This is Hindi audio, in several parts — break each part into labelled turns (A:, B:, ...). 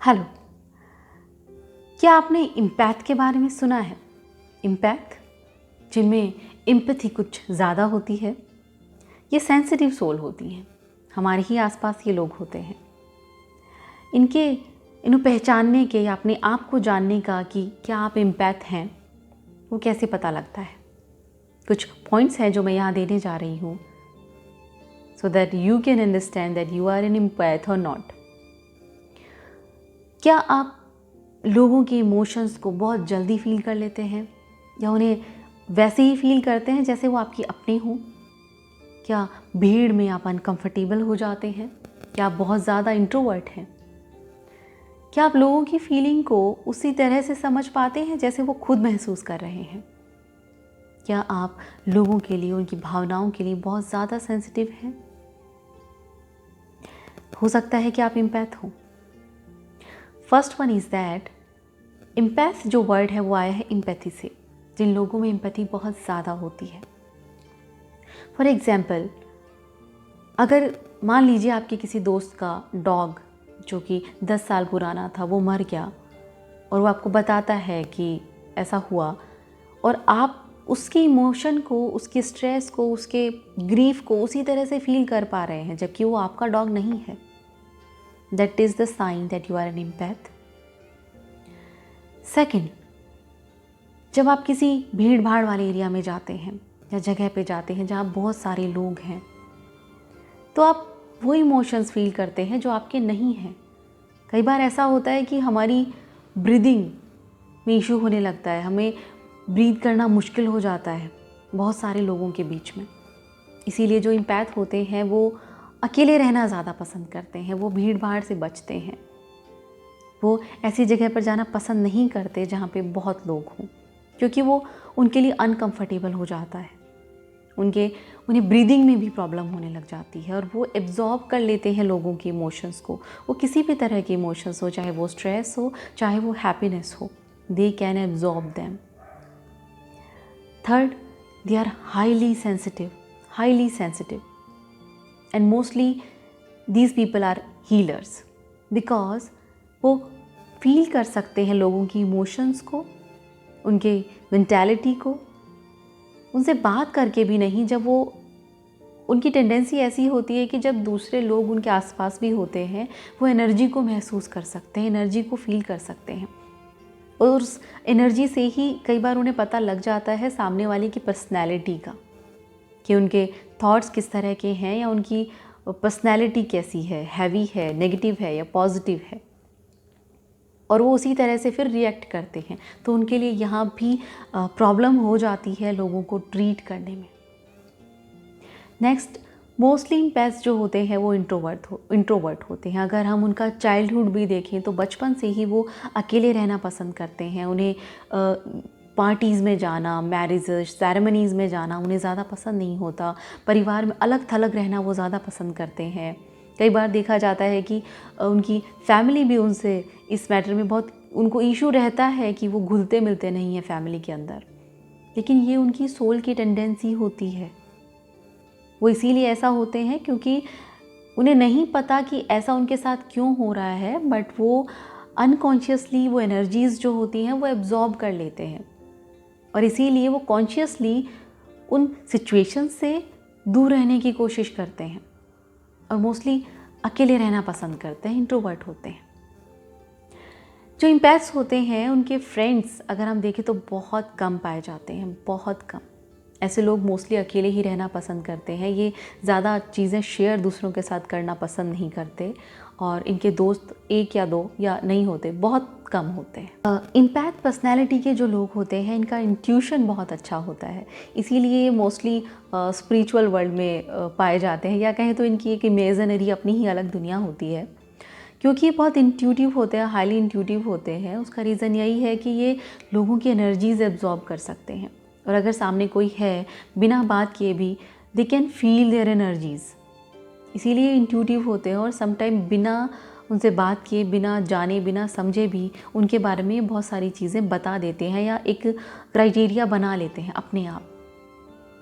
A: हेलो। क्या आपने इम्पैथ के बारे में सुना है? इम्पैथ जिनमें एम्पैथी कुछ ज़्यादा होती है। ये सेंसिटिव सोल होती हैं। हमारे ही आसपास ये लोग होते हैं। इन्हें पहचानने के या अपने आप को जानने का कि क्या आप इम्पैथ हैं, वो कैसे पता लगता है? कुछ पॉइंट्स हैं जो मैं यहाँ देने जा रही हूँ, so that you can understand that you are an empath or not. क्या आप लोगों के इमोशंस को बहुत जल्दी फील कर लेते हैं या उन्हें वैसे ही फील करते हैं जैसे वो आपकी अपनी हों? क्या भीड़ में आप अनकंफर्टेबल हो जाते हैं? क्या आप बहुत ज़्यादा इंट्रोवर्ट हैं? क्या आप लोगों की फीलिंग को उसी तरह से समझ पाते हैं जैसे वो खुद महसूस कर रहे हैं? क्या आप लोगों के लिए, उनकी भावनाओं के लिए बहुत ज़्यादा सेंसिटिव हैं? हो सकता है कि आप इम्पैथ हों। First one is that empath जो वर्ड है वो आया है एम्पैथी से, जिन लोगों में एम्पैथी बहुत ज़्यादा होती है। फॉर एग्ज़ाम्पल, अगर मान लीजिए आपके किसी दोस्त का डॉग जो कि 10 साल पुराना था वो मर गया और वो आपको बताता है कि ऐसा हुआ, और आप उसकी इमोशन को, उसके स्ट्रेस को, उसके ग्रीफ को उसी तरह से फील कर पा रहे हैं जबकि वो आपका डॉग नहीं है, that is the sign that you are an empath. Second, जब आप किसी भीड़ भाड़ वाले एरिया में जाते हैं या जगह पे जाते हैं जहाँ बहुत सारे लोग हैं, तो आप वो इमोशंस फील करते हैं जो आपके नहीं हैं। कई बार ऐसा होता है कि हमारी ब्रीदिंग में इशू होने लगता है, हमें ब्रीथ करना मुश्किल हो जाता है बहुत सारे लोगों के बीच में। इसीलिए जो इम्पैथ होते हैं वो अकेले रहना ज़्यादा पसंद करते हैं, वो भीड़ भाड़ से बचते हैं, वो ऐसी जगह पर जाना पसंद नहीं करते जहाँ पे बहुत लोग हों, क्योंकि वो उनके लिए अनकंफर्टेबल हो जाता है। उन्हें ब्रीदिंग में भी प्रॉब्लम होने लग जाती है और वो एब्जॉर्ब कर लेते हैं लोगों के इमोशंस को। वो किसी भी तरह के इमोशंस हो, चाहे वो स्ट्रेस हो, चाहे वो हैप्पीनेस हो, they can absorb them. Third, they are highly sensitive and mostly these people are healers, because वो फील कर सकते हैं लोगों की इमोशंस को, उनके मेंटालिटी को, उनसे बात करके भी नहीं। जब वो, उनकी टेंडेंसी ऐसी होती है कि जब दूसरे लोग उनके आसपास भी होते हैं, वो एनर्जी को महसूस कर सकते हैं, एनर्जी को फील कर सकते हैं, और उस एनर्जी से ही कई बार उन्हें पता लग जाता है सामने वाले की पर्सनैलिटी का, कि उनके थॉट्स किस तरह के हैं या उनकी पर्सनैलिटी कैसी है, हैवी है, नेगेटिव है या पॉजिटिव है, और वो उसी तरह से फिर रिएक्ट करते हैं। तो उनके लिए यहाँ भी प्रॉब्लम हो जाती है लोगों को ट्रीट करने में। नेक्स्ट, मोस्टली इम्पैथ्स जो होते हैं वो इंट्रोवर्ट होते हैं। अगर हम उनका चाइल्डहुड भी देखें तो बचपन से ही वो अकेले रहना पसंद करते हैं। उन्हें पार्टीज़ में जाना, मैरिजेस, सेरेमनीज़ में जाना उन्हें ज़्यादा पसंद नहीं होता। परिवार में अलग थलग रहना वो ज़्यादा पसंद करते हैं। कई बार देखा जाता है कि उनकी फैमिली भी उनसे इस मैटर में बहुत, उनको इशू रहता है कि वो घुलते मिलते नहीं हैं फैमिली के अंदर, लेकिन ये उनकी सोल की टेंडेंसी होती है। वो इसीलिए ऐसा होते हैं क्योंकि उन्हें नहीं पता कि ऐसा उनके साथ क्यों हो रहा है, बट वो अनकॉन्शियसली वो एनर्जीज़ जो होती हैं वो एब्जॉर्ब कर लेते हैं, और इसीलिए वो कॉन्शियसली उन सिचुएशन से दूर रहने की कोशिश करते हैं और मोस्टली अकेले रहना पसंद करते हैं, इंट्रोवर्ट होते हैं। जो इम्पैथ्स होते हैं उनके फ्रेंड्स अगर हम देखें तो बहुत कम पाए जाते हैं, बहुत कम। ऐसे लोग मोस्टली अकेले ही रहना पसंद करते हैं। ये ज़्यादा चीज़ें शेयर दूसरों के साथ करना पसंद नहीं करते, और इनके दोस्त एक या दो या नहीं होते, बहुत कम होते हैं। इम्पैथ पर्सनैलिटी के जो लोग होते हैं इनका इंट्यूशन बहुत अच्छा होता है, इसीलिए ये मोस्टली स्पिरिचुअल वर्ल्ड में पाए जाते हैं, या कहें तो इनकी एक इमेजिनरी अपनी ही अलग दुनिया होती है, क्योंकि ये बहुत इंट्यूटिव होते हैं, हाईली इंट्यूटिव होते हैं। उसका रीज़न यही है कि ये लोगों की एनर्जीज एब्जॉर्ब कर सकते हैं, और अगर सामने कोई है बिना बात किए भी they can feel their energies, इसीलिए इंट्यूटिव होते हैं। और समटाइम बिना उनसे बात किए, बिना जाने, बिना समझे भी उनके बारे में बहुत सारी चीज़ें बता देते हैं या एक क्राइटेरिया बना लेते हैं अपने आप।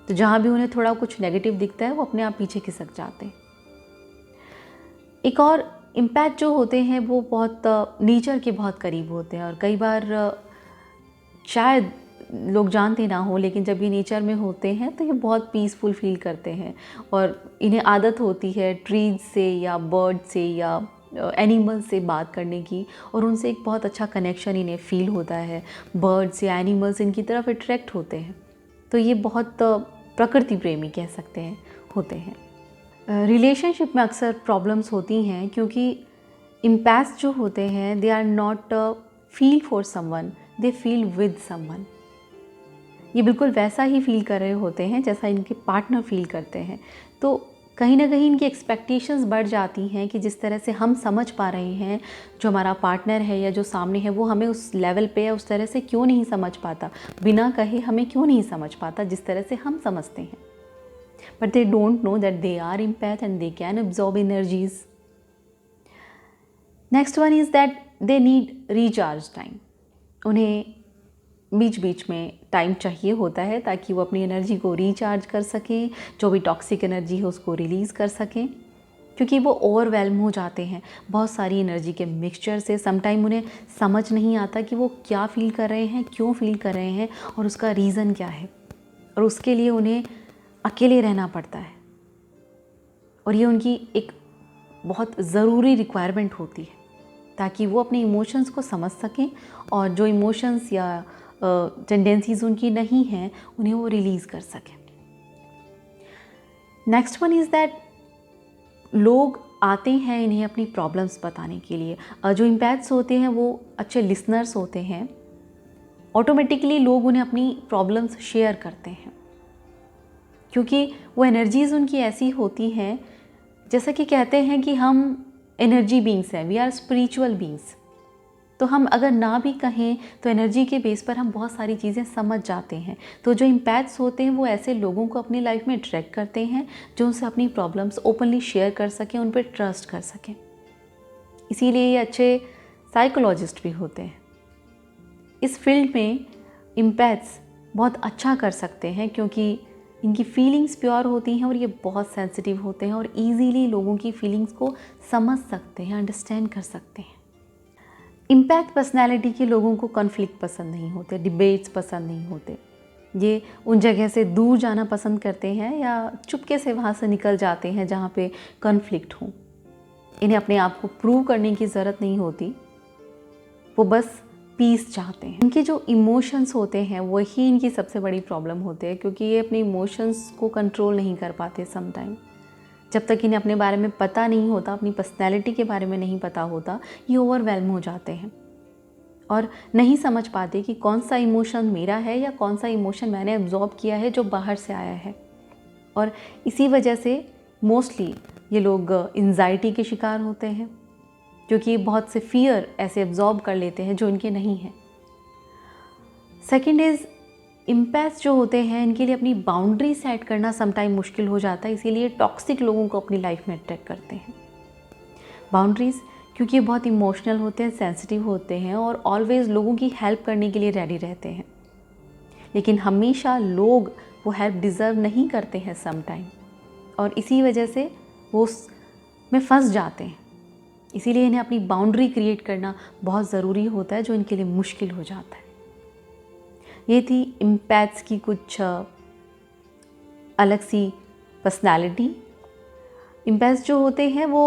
A: तो जहाँ भी उन्हें थोड़ा कुछ नेगेटिव दिखता है वो अपने आप पीछे खिसक जाते हैं। एक और इम्पैक्ट जो होते हैं वो बहुत नेचर के बहुत करीब होते हैं, और कई बार शायद लोग जानते ना हो, लेकिन जब ये नेचर में होते हैं तो ये बहुत पीसफुल फील करते हैं, और इन्हें आदत होती है ट्रीज से या बर्ड से या एनिमल से बात करने की, और उनसे एक बहुत अच्छा कनेक्शन इन्हें फील होता है। बर्ड्स या एनिमल्स इनकी तरफ अट्रैक्ट होते हैं, तो ये बहुत प्रकृति प्रेमी कह सकते हैं होते हैं। रिलेशनशिप में अक्सर प्रॉब्लम्स होती हैं क्योंकि इम्पैथ्स जो होते हैं they are not feel for someone, they feel with someone. ये बिल्कुल वैसा ही फील कर रहे होते हैं जैसा इनके पार्टनर फील करते हैं। तो कहीं ना कहीं इनकी एक्सपेक्टेशंस बढ़ जाती हैं कि जिस तरह से हम समझ पा रहे हैं जो हमारा पार्टनर है या जो सामने है वो हमें उस लेवल पे या उस तरह से क्यों नहीं समझ पाता, बिना कहे हमें क्यों नहीं समझ पाता जिस तरह से हम समझते हैं। But they don't know that they are empath and they can absorb energies. Next one is that they need recharge time. उन्हें बीच बीच में टाइम चाहिए होता है ताकि वो अपनी एनर्जी को रिचार्ज कर सकें, जो भी टॉक्सिक एनर्जी है उसको रिलीज़ कर सकें, क्योंकि वो ओवरवेल्म हो जाते हैं बहुत सारी एनर्जी के मिक्सचर से। समटाइम उन्हें समझ नहीं आता कि वो क्या फ़ील कर रहे हैं, क्यों फ़ील कर रहे हैं और उसका रीज़न क्या है, और उसके लिए उन्हें अकेले रहना पड़ता है, और ये उनकी एक बहुत ज़रूरी रिक्वायरमेंट होती है ताकि वो अपने इमोशंस को समझ सकें, और जो इमोशंस या टेंडेंसीज उनकी नहीं हैं उन्हें वो रिलीज़ कर सकें। नेक्स्ट वन इज़ दैट लोग आते हैं इन्हें अपनी प्रॉब्लम्स बताने के लिए। जो इम्पैथ्स होते हैं वो अच्छे लिसनर्स होते हैं, ऑटोमेटिकली लोग उन्हें अपनी प्रॉब्लम्स शेयर करते हैं क्योंकि वो एनर्जीज़ उनकी ऐसी होती हैं, जैसा कि कहते हैं कि हम एनर्जी बींग्स हैं, वी आर स्पिरिचुअल बींग्स। तो हम अगर ना भी कहें तो एनर्जी के बेस पर हम बहुत सारी चीज़ें समझ जाते हैं। तो जो इम्पैथ्स होते हैं वो ऐसे लोगों को अपनी लाइफ में अट्रैक्ट करते हैं जो उनसे अपनी प्रॉब्लम्स ओपनली शेयर कर सकें, उन पर ट्रस्ट कर सकें। इसीलिए ये अच्छे साइकोलॉजिस्ट भी होते हैं। इस फील्ड में इम्पैथ्स बहुत अच्छा कर सकते हैं क्योंकि इनकी फीलिंग्स प्योर होती हैं और ये बहुत सेंसिटिव होते हैं और ईजीली लोगों की फीलिंग्स को समझ सकते हैं, अंडरस्टैंड कर सकते हैं। इम्पैक्ट पर्सनैलिटी के लोगों को कॉन्फ्लिक्ट पसंद नहीं होते, डिबेट्स पसंद नहीं होते। ये उन जगह से दूर जाना पसंद करते हैं या चुपके से वहाँ से निकल जाते हैं जहाँ पे कॉन्फ्लिक्ट हो। इन्हें अपने आप को प्रूव करने की ज़रूरत नहीं होती, वो बस पीस चाहते हैं। इनके जो इमोशंस होते हैं वही इनकी सबसे बड़ी प्रॉब्लम होते हैं क्योंकि ये अपने इमोशंस को कंट्रोल नहीं कर पाते समटाइम। जब तक इन्हें अपने बारे में पता नहीं होता, अपनी पर्सनैलिटी के बारे में नहीं पता होता, ये ओवरवेल्म हो जाते हैं और नहीं समझ पाते कि कौन सा इमोशन मेरा है या कौन सा इमोशन मैंने एब्जॉर्ब किया है जो बाहर से आया है। और इसी वजह से मोस्टली ये लोग एंजाइटी के शिकार होते हैं क्योंकि बहुत से फियर ऐसे एब्जॉर्ब कर लेते हैं जो इनके नहीं हैं। सेकेंड इज़ इम्पैथ्स जो होते हैं इनके लिए अपनी बाउंड्री सेट करना समटाइम मुश्किल हो जाता है, इसीलिए टॉक्सिक लोगों को अपनी लाइफ में अट्रैक्ट करते हैं। बाउंड्रीज़ क्योंकि ये बहुत इमोशनल होते हैं, सेंसिटिव होते हैं और ऑलवेज़ लोगों की हेल्प करने के लिए रेडी रहते हैं, लेकिन हमेशा लोग वो हेल्प डिज़र्व नहीं करते हैं समटाइम, और इसी वजह से वो में फंस जाते हैं। इसीलिए इन्हें अपनी बाउंड्री क्रिएट करना बहुत ज़रूरी होता है जो इनके लिए मुश्किल हो जाता है। ये थी इम्पैथ्स की कुछ अलग सी पर्सनालिटी। इम्पैथ्स जो होते हैं वो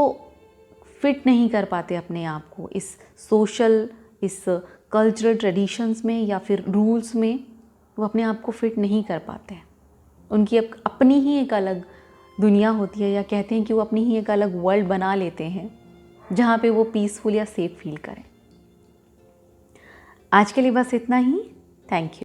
A: फिट नहीं कर पाते अपने आप को इस सोशल, इस कल्चरल ट्रेडिशंस में या फिर रूल्स में, वो अपने आप को फिट नहीं कर पाते हैं। उनकी अपनी ही एक अलग दुनिया होती है, या कहते हैं कि वो अपनी ही एक अलग वर्ल्ड बना लेते हैं जहाँ पे वो पीसफुल या सेफ फील करें। आज के लिए बस इतना ही। Thank you.